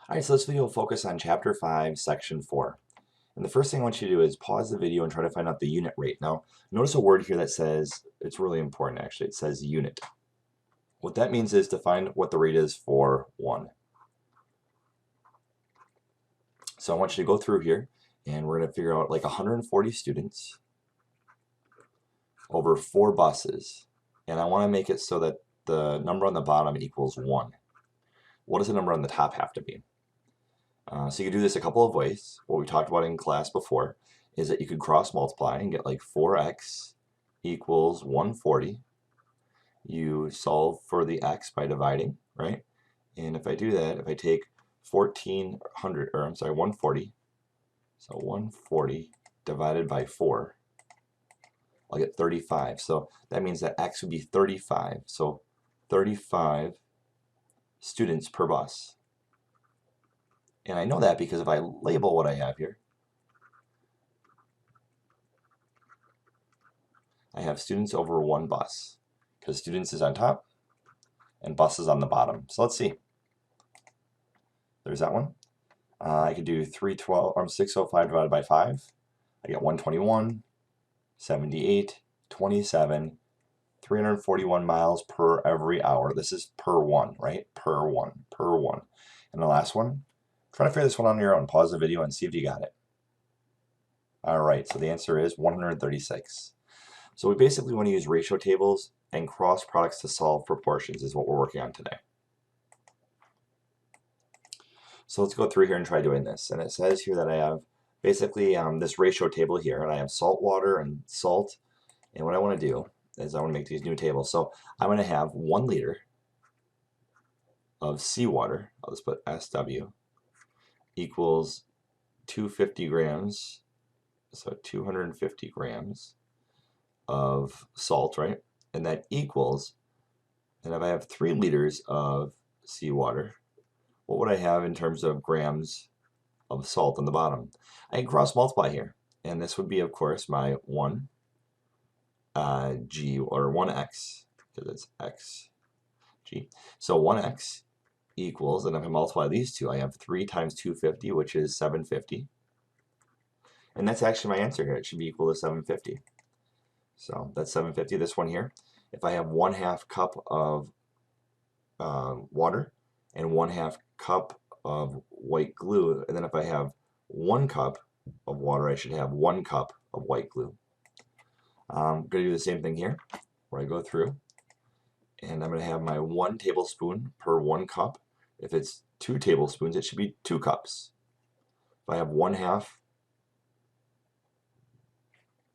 Alright, so this video will focus on Chapter 5, Section 4. And the first thing I want you to do is pause the video and try to find out the unit rate. Now, notice a word here that says, it's really important actually, it says unit. What that means is to find what the rate is for 1. So I want you to go through here, and we're going to figure out like 140 students over 4 buses. And I want to make it so that the number on the bottom equals 1. What does the number on the top have to be? So you can do this a couple of ways. What we talked about in class before is that you could cross multiply and get like 4x equals 140. You solve for the x by dividing, right? And if I do that, if I take 140, so 140 divided by 4, I'll get 35. So that means that x would be 35. So 35 students per bus. And I know that because if I label what I have here, I have students over 1 bus, because students is on top and bus is on the bottom. So let's see. There's that one. I could do 605 divided by 5. I get 121, 78, 27, 341 miles per every hour. This is per 1, right? Per 1, per 1. And the last one, try to figure this one on your own. Pause the video and see if you got it. All right, so the answer is 136. So we basically want to use ratio tables and cross products to solve proportions is what we're working on today. So let's go through here and try doing this. And it says here that I have basically this ratio table here, and I have salt water and salt. And what I want to do is I want to make these new tables. So I'm going to have 1 liter of seawater, I'll just put SW, equals 250 grams, so 250 grams of salt, right? And that equals, and if I have 3 liters of seawater, what would I have in terms of grams of salt on the bottom? I can cross multiply here, and this would be, of course, my 1 G, or 1x, because it's x G. So 1x equals, and if I multiply these two, I have 3 times 250, which is 750. And that's actually my answer here. It should be equal to 750. So that's 750, this one here. If I have 1/2 cup of water and 1/2 cup of white glue, and then if I have 1 cup of water, I should have 1 cup of white glue. I'm going to do the same thing here, where I go through, and I'm going to have my 1 tablespoon per 1 cup. If it's 2 tablespoons, it should be 2 cups. If I have 1/2,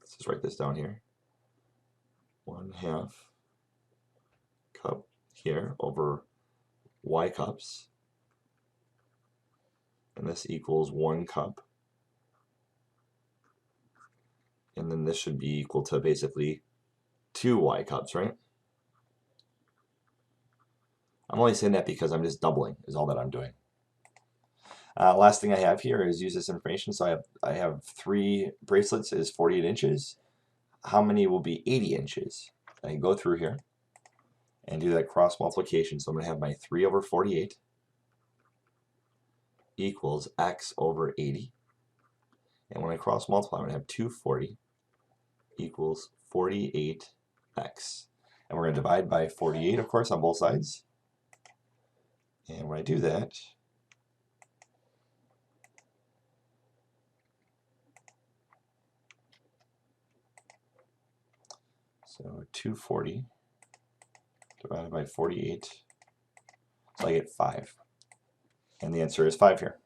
let's just write this down here, 1/2 cup here over y cups, and this equals 1 cup, and then this should be equal to basically 2 y cups, right? I'm only saying that because I'm just doubling is all that I'm doing. Last thing I have here is use this information. So I have 3 bracelets is 48 inches. How many will be 80 inches? I can go through here and do that cross multiplication. So I'm going to have my 3 over 48 equals x over 80. And when I cross multiply, I'm going to have 240 equals 48x. And we're going to divide by 48, of course, on both sides. And when I do that, so 240 divided by 48, so I get 5. And the answer is 5 here.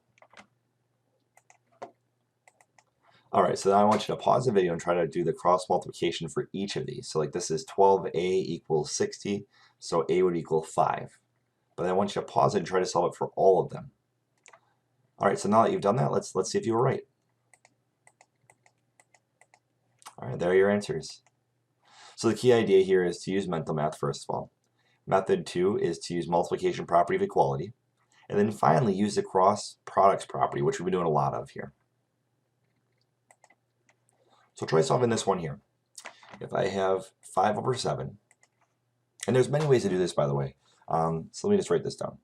All right, so now I want you to pause the video and try to do the cross multiplication for each of these. So like this is 12a equals 60, so a would equal 5. But I want you to pause it and try to solve it for all of them. All right, so now that you've done that, let's see if you were right. All right, there are your answers. So the key idea here is to use mental math first of all. Method 2 is to use multiplication property of equality. And then finally use the cross products property, which we've been doing a lot of here. So try solving this one here. If I have 5 over 7, and there's many ways to do this, by the way. So let me just write this down.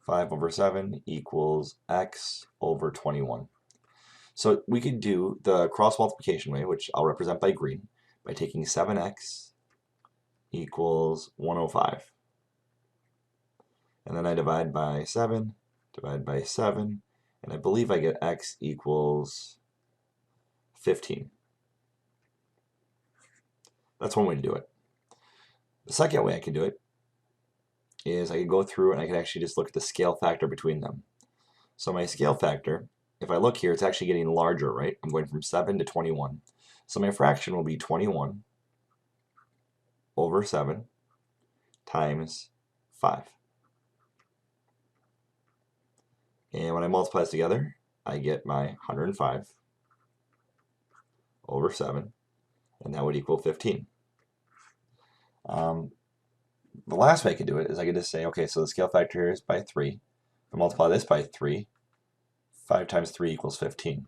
5 over 7 equals x over 21. So we could do the cross multiplication way, which I'll represent by green, by taking 7x equals 105. And then I divide by 7, and I believe I get x equals 15. That's one way to do it. The second way I can do it is I can go through and I can actually just look at the scale factor between them. So my scale factor, if I look here, it's actually getting larger, right? I'm going from 7 to 21. So my fraction will be 21 over 7 times 5. And when I multiply this together, I get my 105 over 7, and that would equal 15. The last way I could do it is I could just say, okay, so the scale factor here is by 3. If I multiply this by 3, 5 times 3 equals 15.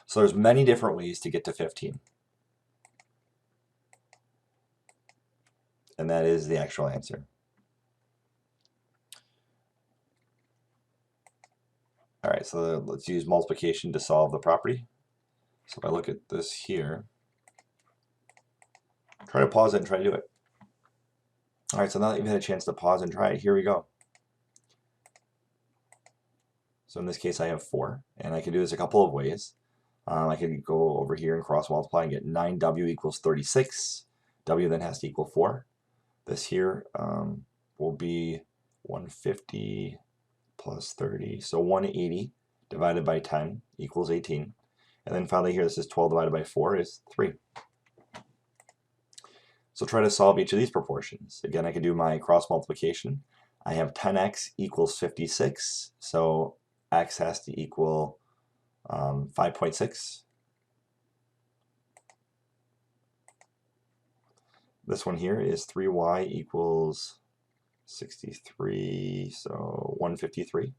So there's many different ways to get to 15. And that is the actual answer. All right, so let's use multiplication to solve the property. So if I look at this here, try to pause it and try to do it. All right, so now that you've had a chance to pause and try it, here we go. So in this case, I have 4, and I can do this a couple of ways. I can go over here and cross multiply and get 9w equals 36. W then has to equal 4. This here will be 150 plus 30, so 180 divided by 10 equals 18. And then finally here, this is 12 divided by 4 is 3. So try to solve each of these proportions. Again, I can do my cross multiplication. I have 10x equals 56, so x has to equal 5.6. This one here is 3y equals 63, so 153.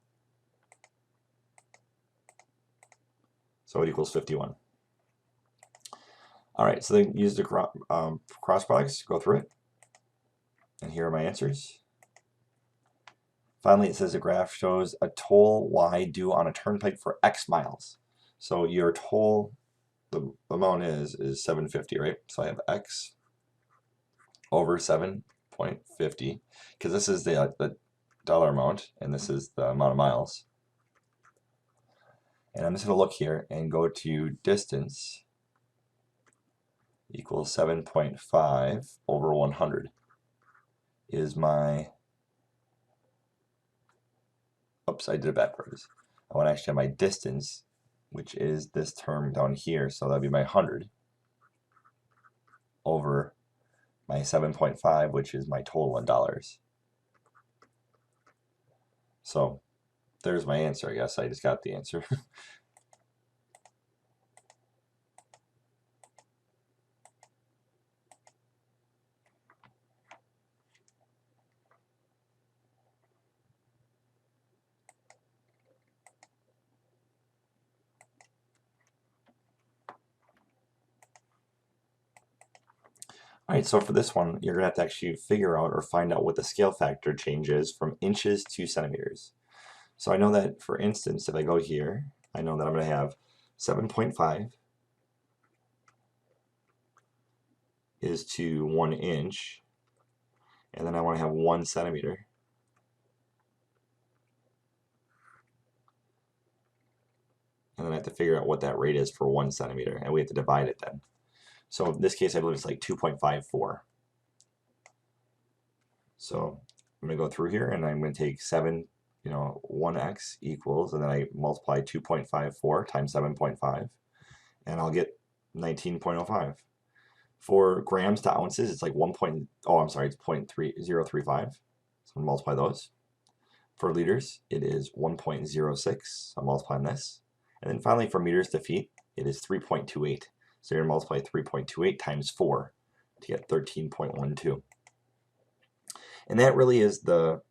So it equals 51. All right, so then use the cross products, go through it. And here are my answers. Finally, it says the graph shows a toll Y due on a turnpike for X miles. So your toll, the amount is 750, right? So I have X over 7.50, because this is the dollar amount, and this is the amount of miles. And I'm just going to look here and go to distance equals 7.5 over 100 is my, oops, I did it backwards. I want to actually have my distance, which is this term down here, so that'd be my 100 over my 7.5, which is my total in dollars. So there's my answer, I guess. I just got the answer. All right, so for this one, you're going to have to actually figure out or find out what the scale factor change is from inches to centimeters. So I know that, for instance, if I go here, I know that I'm going to have 7.5 is to 1 inch, and then I want to have 1 centimeter. And then I have to figure out what that rate is for 1 centimeter, and we have to divide it then. So in this case, I believe it's like 2.54. So I'm going to go through here, and I'm going to take 1x equals, and then I multiply 2.54 times 7.5, and I'll get 19.05. For grams to ounces, it's like it's 0.3035. So I'm going to multiply those. For liters, it is 1.06. So I'm multiplying this. And then finally, for meters to feet, it is 3.28. So you're going to multiply 3.28 times 4 to get 13.12. And that really is the